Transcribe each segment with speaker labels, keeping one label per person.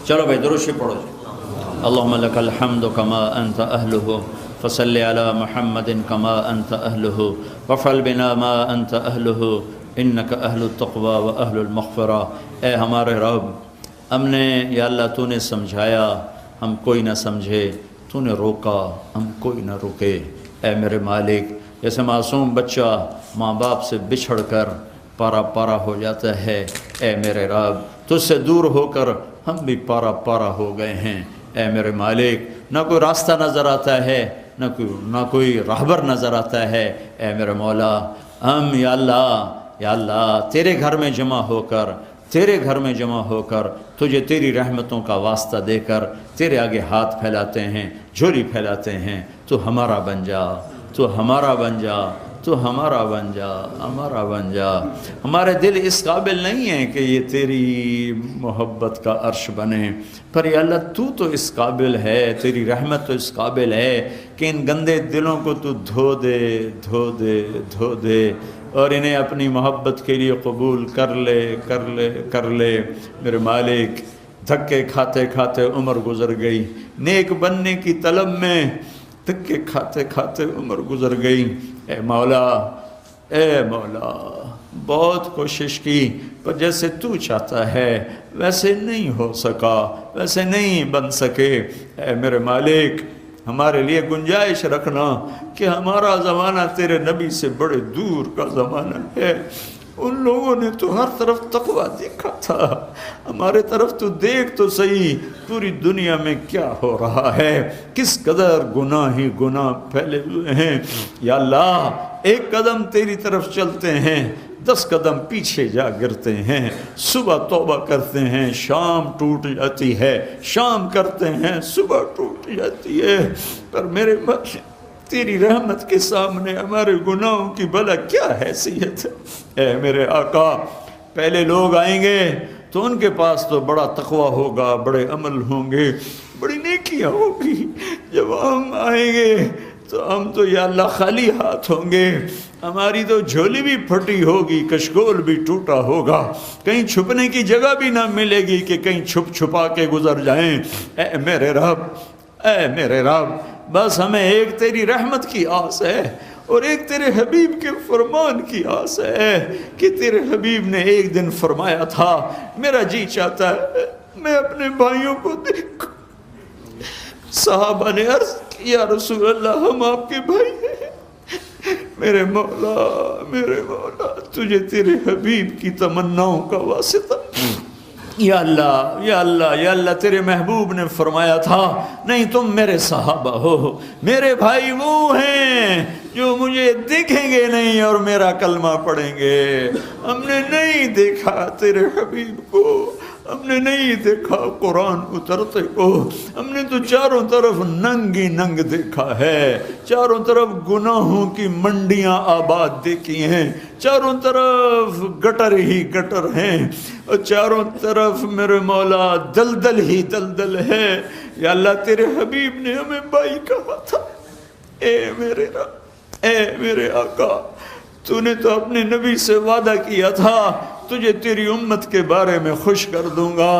Speaker 1: چلو بھائی درود شریف پڑھو جی۔ اللہم لک الحمد کما انت اہلہ فصلی علی محمد کما انت اہلہ وفعل بنا ما انت اہلہ انک اہل التقوی و اہل المغفرہ۔ اے ہمارے رب، ہم نے یا اللہ تو نے سمجھایا ہم کوئی نہ سمجھے، تو نے روکا ہم کوئی نہ روکے۔ اے میرے مالک، جیسے معصوم بچہ ماں باپ سے بچھڑ کر پارا پارا ہو جاتا ہے، اے میرے رب تجھ سے دور ہو کر ہم بھی پارا پارا ہو گئے ہیں۔ اے میرے مالک، نہ کوئی راستہ نظر آتا ہے، نہ کوئی راہبر نظر آتا ہے۔ اے میرے مولا، ہم یا اللہ تیرے گھر میں جمع ہو کر تجھے تیری رحمتوں کا واسطہ دے کر تیرے آگے ہاتھ پھیلاتے ہیں، جھولی پھیلاتے ہیں۔ تو ہمارا بن جا، ہمارا بن جا۔ ہمارے دل اس قابل نہیں ہیں کہ یہ تیری محبت کا عرش بنے، پر یا اللہ تو اس قابل ہے، تیری رحمت تو اس قابل ہے کہ ان گندے دلوں کو تو دھو دے اور انہیں اپنی محبت کے لیے قبول کر لے۔ میرے مالک، دھکے کھاتے کھاتے عمر گزر گئی، نیک بننے کی طلب میں دھکے کھاتے عمر گزر گئی۔ اے مولا بہت کوشش کی، پر جیسے تو چاہتا ہے ویسے نہیں ہو سکا، ویسے نہیں بن سکے۔ اے میرے مالک، ہمارے لیے گنجائش رکھنا کہ ہمارا زمانہ تیرے نبی سے بڑے دور کا زمانہ ہے۔ ان لوگوں نے تو ہر طرف تقویٰ دیکھا تھا، ہمارے طرف تو دیکھ تو صحیح، پوری دنیا میں کیا ہو رہا ہے، کس قدر گناہ ہی گناہ پھیلے ہوئے ہیں۔ یا اللہ، ایک قدم تیری طرف چلتے ہیں، 10 قدم پیچھے جا گرتے ہیں۔ صبح توبہ کرتے ہیں، شام ٹوٹ جاتی ہے، شام کرتے ہیں، صبح ٹوٹ جاتی ہے۔ پر میرے تیری رحمت کے سامنے ہمارے گناہوں کی بھلا کیا حیثیت ہے۔ اے میرے آقا، پہلے لوگ آئیں گے تو ان کے پاس تو بڑا تقویٰ ہوگا، بڑے عمل ہوں گے، بڑی نیکیاں ہوگی۔ جب ہم آئیں گے تو ہم تو یا اللہ خالی ہاتھ ہوں گے، ہماری تو جھولی بھی پھٹی ہوگی، کشکول بھی ٹوٹا ہوگا، کہیں چھپنے کی جگہ بھی نہ ملے گی کہ کہیں چھپا کے گزر جائیں۔ اے میرے رب، بس ہمیں ایک تیری رحمت کی آس ہے اور ایک تیرے حبیب کے فرمان کی آس ہے کہ تیرے حبیب نے ایک دن فرمایا تھا، میرا جی چاہتا ہے میں اپنے بھائیوں کو دیکھوں۔ صحابہ نے عرض کی، یا رسول اللہ، ہم آپ کے بھائی ہیں۔ میرے مولا تجھے تیرے حبیب کی تمناؤں کا واسطہ، یا اللہ تیرے محبوب نے فرمایا تھا، نہیں تم میرے صحابہ ہو، میرے بھائی وہ ہیں جو مجھے دیکھیں گے نہیں اور میرا کلمہ پڑھیں گے۔ ہم نے نہیں دیکھا تیرے حبیب کو، ہم نے نہیں دیکھا قرآن اترتے کو، ہم نے تو چاروں طرف ننگی ننگ دیکھا ہے، چاروں طرف گناہوں کی منڈیاں آباد دیکھی ہیں، چاروں طرف گٹر ہی گٹر ہیں، اور چاروں طرف میرے مولا دلدل ہی دلدل ہے۔ یا اللہ، تیرے حبیب نے ہمیں بھائی کہا تھا۔ اے میرے رب، اے میرے آقا، تو نے تو اپنے نبی سے وعدہ کیا تھا تجھے تیری امت کے بارے میں خوش کر دوں گا،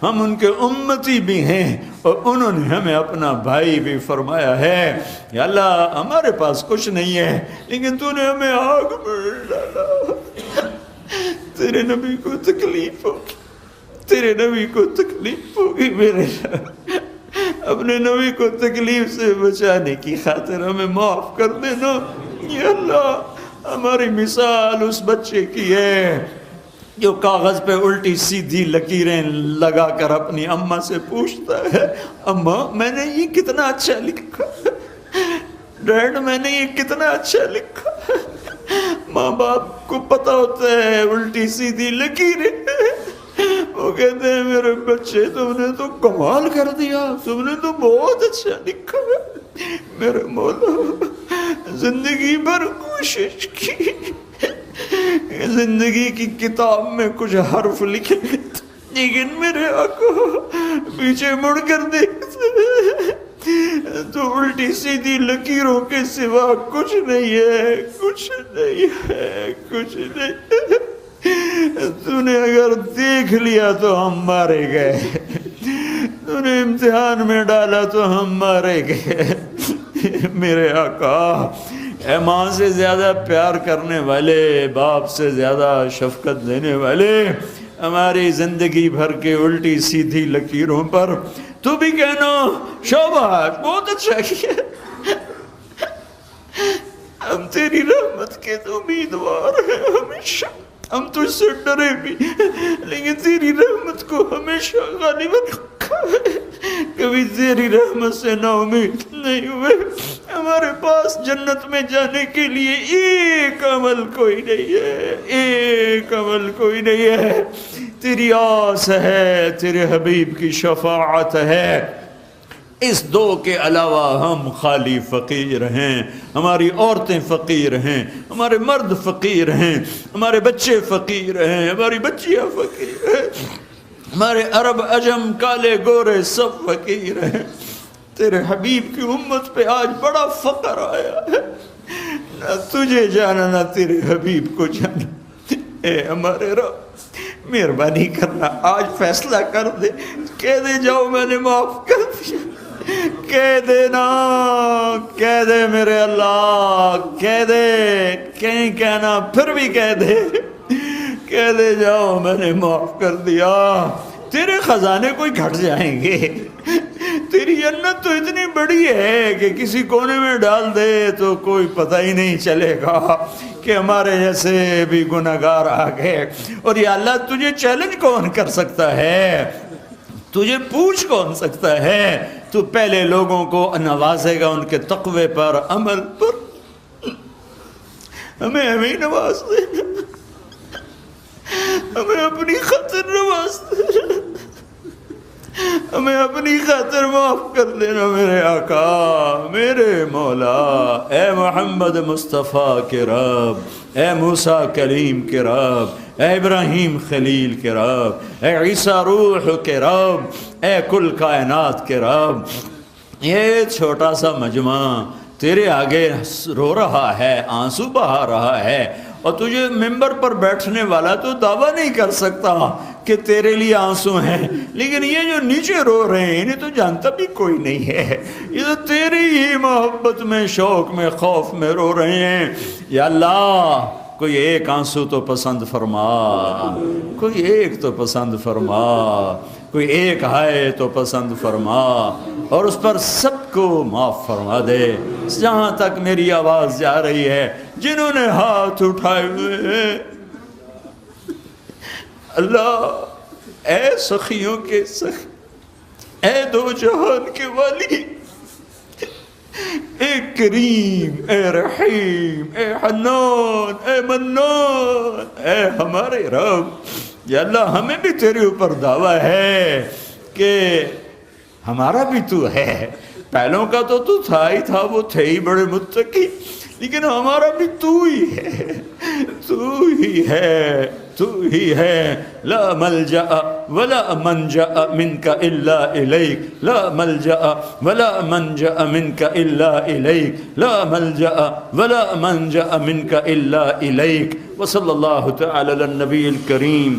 Speaker 1: ہم ان کے امتی بھی ہیں اور انہوں نے ہمیں اپنا بھائی بھی فرمایا ہے۔ یا اللہ، ہمارے پاس کچھ نہیں ہے لیکن تو نے ہمیں آگ میں ڈالا۔ تیرے نبی کو تکلیف ہوگی، تیرے نبی کو تکلیف ہوگی میرے اپنے نبی کو تکلیف سے بچانے کی خاطر ہمیں معاف کر دینا۔ یا اللہ، ہماری مثال اس بچے کی ہے جو کاغذ پہ الٹی سیدھی لکیریں لگا کر اپنی اماں سے پوچھتا ہے، اماں میں نے یہ کتنا اچھا لکھا، ڈیڈ میں نے یہ کتنا اچھا لکھا۔ ماں باپ کو پتہ ہوتا ہے الٹی سیدھی لکیریں، وہ کہتے ہیں میرے بچے تم نے تو کمال کر دیا، تم نے تو بہت اچھا لکھا۔ میرے مولا، زندگی بھر کوشش کی، زندگی کی کتاب میں کچھ حرف لکھے لیکن میرے آقا پیچھے مڑ کر دیکھتے تو الٹی سیدھی لکیروں کے سوا کچھ نہیں ہے، کچھ نہیں ہے، کچھ نہیں ہے۔ تو نے اگر دیکھ لیا تو ہم مارے گئے، تو نے امتحان میں ڈالا تو ہم مارے گئے۔ میرے آقا، اے ماں سے زیادہ پیار کرنے والے، باپ سے زیادہ شفقت دینے والے، ہماری زندگی بھر کے الٹی سیدھی لکیروں پر تو بھی کہنا شاباش، بہت اچھا کیا، ہم تیری رحمت کے امیدوار ہیں ہمیشہ، ہم تجھ سے ڈرے بھی لیکن تیری رحمت کو ہمیشہ غالب رکھا ہے، کبھی تیری رحمت سے نا امید نہیں ہوئے۔ ہمارے پاس جنت میں جانے کے لیے ایک عمل کوئی نہیں ہے، ایک عمل کوئی نہیں ہے، تیری آس ہے، تیرے حبیب کی شفاعت ہے، اس دو کے علاوہ ہم خالی فقیر ہیں، ہماری عورتیں فقیر ہیں، ہمارے مرد فقیر ہیں، ہمارے بچے فقیر ہیں، ہماری بچیاں فقیر ہیں، ہمارے عرب عجم کالے گورے سب فقیر ہیں۔ تیرے حبیب کی امت پہ آج بڑا فقر آیا ہے، نہ تجھے جانا نہ تیرے حبیب کو جانا۔ اے ہمارے رب، مہربانی کرنا، آج فیصلہ کر دے، کہہ دے جاؤ میں نے معاف کر دیا، کہہ دے نا، کہہ دے میرے اللہ، کہہ دے، کہیں کہنا پھر بھی کہہ دے جاؤ میں نے معاف کر دیا۔ تیرے خزانے کوئی گھٹ جائیں گے، تیری جنت تو اتنی بڑی ہے کہ کسی کونے میں ڈال دے تو کوئی پتہ ہی نہیں چلے گا کہ ہمارے جیسے بھی گناہگار آ گئے۔ اور یا اللہ، تجھے چیلنج کون کر سکتا ہے، تجھے پوچھ کون سکتا ہے؟ تو پہلے لوگوں کو نوازے گا ان کے تقوی پر، عمل پر، ہمیں نواز دینا، ہمیں اپنی خاطر نواز دینا، ہمیں اپنی خاطر معاف کر دینا میرے آقا، میرے مولا، اے محمد مصطفیٰ کے رب، اے موسیٰ کلیم کے رب، اے ابراہیم خلیل کے رب، اے عیسیٰ روح کے رب، اے کل کائنات کے رب، یہ چھوٹا سا مجمع تیرے آگے رو رہا ہے، آنسو بہا رہا ہے، اور تجھے ممبر پر بیٹھنے والا تو دعویٰ نہیں کر سکتا کہ تیرے لیے آنسو ہیں، لیکن یہ جو نیچے رو رہے ہیں انہیں تو جانتا بھی کوئی نہیں ہے، یہ تو تیری ہی محبت میں، شوق میں، خوف میں رو رہے ہیں۔ یا اللہ، کوئی ایک آنسو تو پسند فرما، کوئی ایک تو پسند فرما، کوئی ایک ہائے تو پسند فرما، اور اس پر سب کو معاف فرما دے۔ جہاں تک میری آواز جا رہی ہے، جنہوں نے ہاتھ اٹھائے ہوئے ہیں، اللہ، اے سخیوں کے سخی، اے دو جہان کے والی، اے کریم، اے رحیم، اے حنان، اے منان، اے ہمارے رب، یا اللہ، ہمیں بھی تیرے اوپر دعویٰ ہے کہ ہمارا بھی تو ہے، پہلوں کا تو تھا ہی تھا، وہ تھے ہی بڑے متقی، لیکن ہمارا بھی تو ہی ہے، تو ہی ہے، تو ہی ہے۔ لا ملجأ ولا منجأ منک الا الیک، لا ملجأ ولا منجأ منک الا الیک، لا ملجأ ولا منجأ منک الا الیک۔ وصلی اللہ تعالی علی النبی الکریم،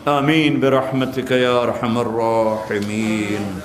Speaker 1: آمین برحمتک یا ارحم الراحمین۔